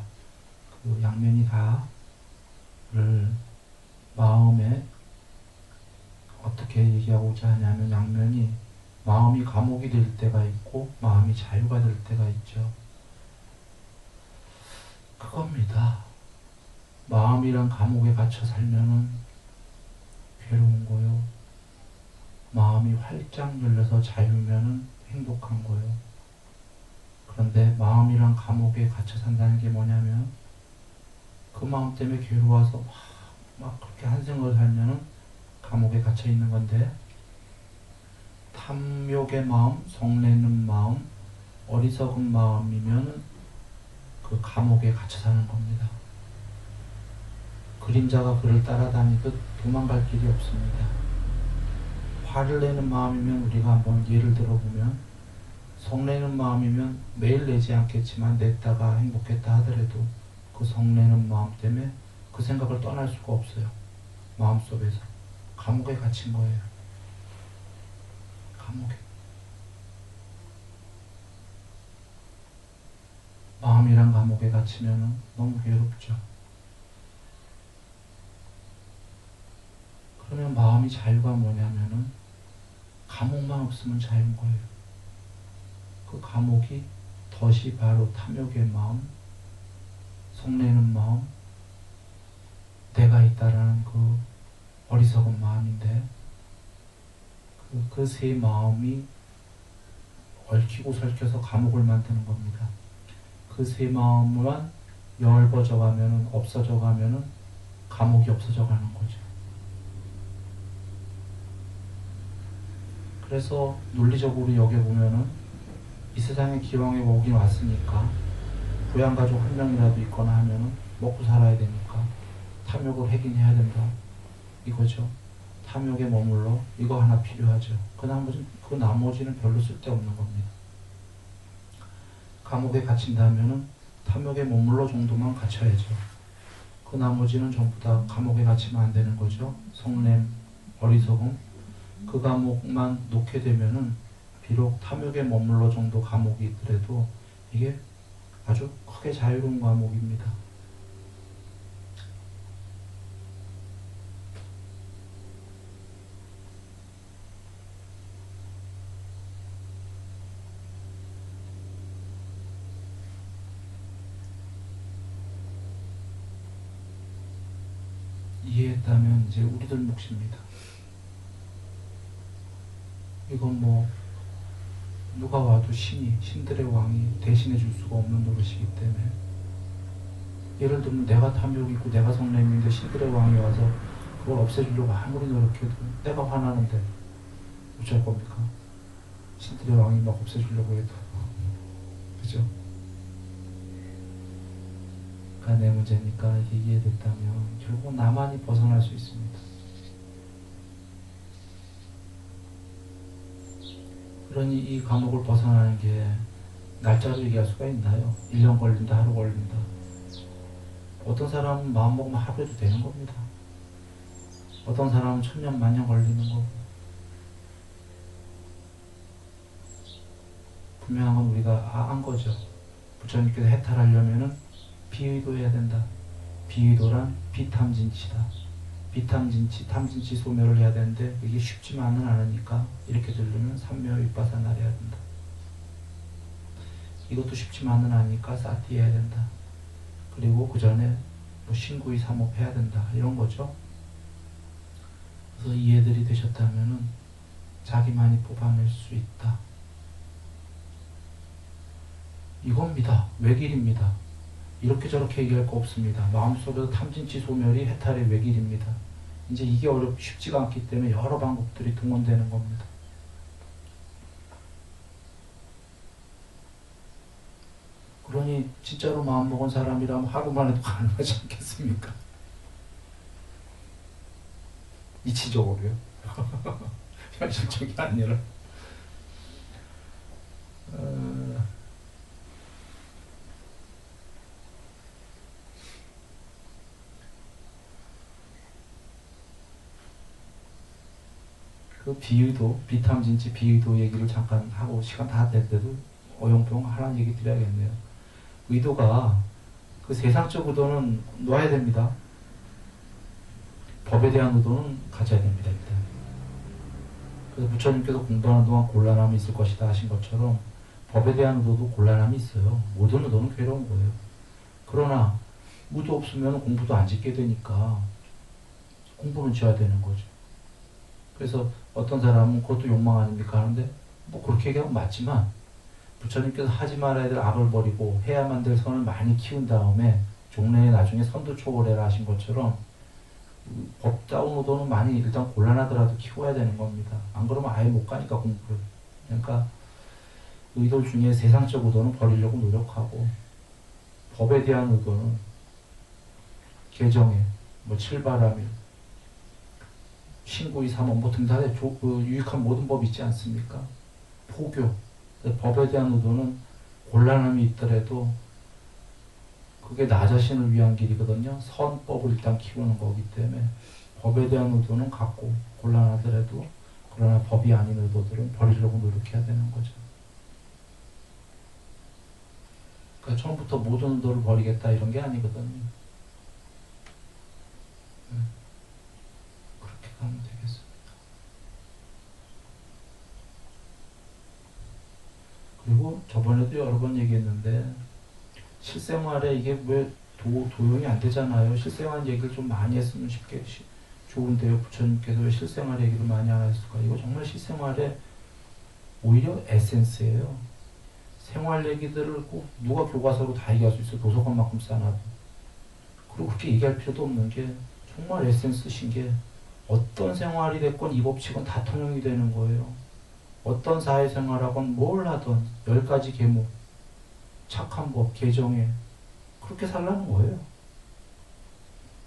그 양면이 다를 마음에 어떻게 얘기하고자 하냐면 양면이 마음이 감옥이 될 때가 있고 마음이 자유가 될 때가 있죠. 그겁니다. 마음이란 감옥에 갇혀 살면은 괴로운 거요. 마음이 활짝 열려서 자유면은 행복한 거예요. 그런데 마음이란 감옥에 갇혀 산다는 게 뭐냐면 그 마음 때문에 괴로워서 막 그렇게 한생을 살면은 감옥에 갇혀 있는 건데 탐욕의 마음, 성내는 마음, 어리석은 마음이면 그 감옥에 갇혀 사는 겁니다. 그림자가 그를 따라다니듯 도망갈 길이 없습니다. 화를 내는 마음이면 우리가 한번 예를 들어보면 성내는 마음이면 매일 내지 않겠지만 냈다가 행복했다 하더라도 그 성내는 마음 때문에 그 생각을 떠날 수가 없어요. 마음속에서 감옥에 갇힌 거예요. 감옥에. 마음이란 감옥에 갇히면 너무 괴롭죠. 그러면 마음이 자유가 뭐냐면은 감옥만 없으면 자유인 거예요. 그 감옥이 덫이 바로 탐욕의 마음, 성내는 마음, 내가 있다라는 그 어리석은 마음인데 그 세 마음이 얽히고 설켜서 감옥을 만드는 겁니다. 그 세 마음만 엷어져 가면은 없어져 가면은 감옥이 없어져 가는 거죠. 그래서 논리적으로 여겨보면은 이 세상에 기왕에 오긴 왔으니까 부양가족 한 명이라도 있거나 하면은 먹고 살아야 되니까 탐욕을 해결해야 된다. 이거죠. 탐욕에 머물러 이거 하나 필요하죠. 그 나머지는 별로 쓸데없는 겁니다. 감옥에 갇힌다면은 탐욕에 머물러 정도만 갇혀야죠. 그 나머지는 전부 다 감옥에 갇히면 안 되는 거죠. 성냄, 어리석음. 그 감옥만 놓게 되면은 비록 탐욕에 머물러 정도 감옥이 있더라도 이게 아주 크게 자유로운 감옥입니다. 이해했다면 이제 우리들 몫입니다. 이건 뭐 누가 와도 신들의 왕이 대신해 줄 수가 없는 노릇이기 때문에 예를 들면 내가 탐욕이 있고 내가 성냄인데 신들의 왕이 와서 그걸 없애주려고 아무리 노력해도 내가 화나는데 어쩔 겁니까? 신들의 왕이 막 없애주려고 해도 그죠? 그러니까 내 문제니까 이게 이해됐다면 결국 나만이 벗어날 수 있습니다. 그러니 이 감옥을 벗어나는 게 날짜로 얘기할 수가 있나요? 1년 걸린다, 하루 걸린다. 어떤 사람은 마음먹으면 하루에도 되는 겁니다. 어떤 사람은 천년, 만년 걸리는 거고. 분명한 건 우리가 안 거죠. 부처님께서 해탈하려면은 비의도해야 된다. 비의도란 비탐진치다. 비탐진치, 탐진치 소멸을 해야 되는데 이게 쉽지만은 않으니까 이렇게 들으면 삼묘 윗바사나를 해야 된다. 이것도 쉽지만은 않으니까 사티 해야 된다. 그리고 그 전에 뭐 신구의 삼업 해야 된다 이런 거죠. 그래서 이해들이 되셨다면은 자기만이 뽑아낼 수 있다. 이겁니다. 외길입니다. 이렇게 저렇게 얘기할 거 없습니다. 마음속에서 탐진치 소멸이 해탈의 외길입니다. 이제 이게 쉽지가 않기 때문에 여러 방법들이 동원되는 겁니다. 그러니 진짜로 마음먹은 사람이라면 하루만 해도 가능하지 않겠습니까? 이치적으로요. 현실적이 아니라. 그 비의도, 비탐진치 비의도 얘기를 잠깐 하고 시간 다 됐는데도 어영부영 하나 얘기 드려야겠네요. 의도가 그 세상적 의도는 놓아야 됩니다. 법에 대한 의도는 가져야 됩니다. 일단. 그래서 부처님께서 공부하는 동안 곤란함이 있을 것이다 하신 것처럼 법에 대한 의도도 곤란함이 있어요. 모든 의도는 괴로운 거예요. 그러나 의도 없으면 공부도 안 짓게 되니까 공부는 지어야 되는 거죠. 그래서 어떤 사람은 그것도 욕망 아닙니까 하는데 뭐 그렇게 얘기하면 맞지만 부처님께서 하지 말아야 될 악을 버리고 해야만 될 선을 많이 키운 다음에 종래에 나중에 선도 초월해라 하신 것처럼 법다운 의도는 많이 일단 곤란하더라도 키워야 되는 겁니다. 안 그러면 아예 못 가니까 공부를. 그러니까 의도 중에 세상적 의도는 버리려고 노력하고 법에 대한 의도는 개정에 뭐 칠바라밀 신구의 삼원 뭐 등단에 유익한 모든 법이 있지 않습니까? 포교 법에 대한 의도는 곤란함이 있더라도 그게 나 자신을 위한 길이거든요. 선법을 일단 키우는 거기 때문에 법에 대한 의도는 갖고 곤란하더라도 그러나 법이 아닌 의도들은 버리려고 노력해야 되는 거죠. 그러니까 처음부터 모든 의도를 버리겠다 이런 게 아니거든요. 그렇게 가면 되겠습니다. 그리고 저번에도 여러 번 얘기했는데 실생활에 이게 왜 도용이 안 되잖아요. 실생활 얘기를 좀 많이 했으면 쉽게 좋은데요. 부처님께서 왜 실생활 얘기를 많이 안 하셨을까? 이거 정말 실생활에 오히려 에센스예요. 생활 얘기들을 꼭 누가 교과서로 다 얘기할 수 있어요. 도서관만큼 싸놔도. 그리고 그렇게 얘기할 필요도 없는 게 정말 에센스신 게 어떤 생활이 됐건 이 법칙은 다 통용이 되는 거예요. 어떤 사회생활하건 뭘 하든 10가지 계목 착한 법, 개정에 그렇게 살라는 거예요.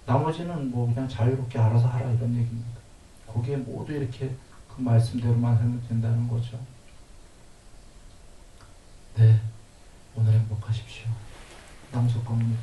나머지는 뭐 그냥 자유롭게 알아서 하라 이런 얘기입니다. 거기에 모두 이렇게 그 말씀대로만 하면 된다는 거죠. 네, 오늘 행복하십시오. 남석광님.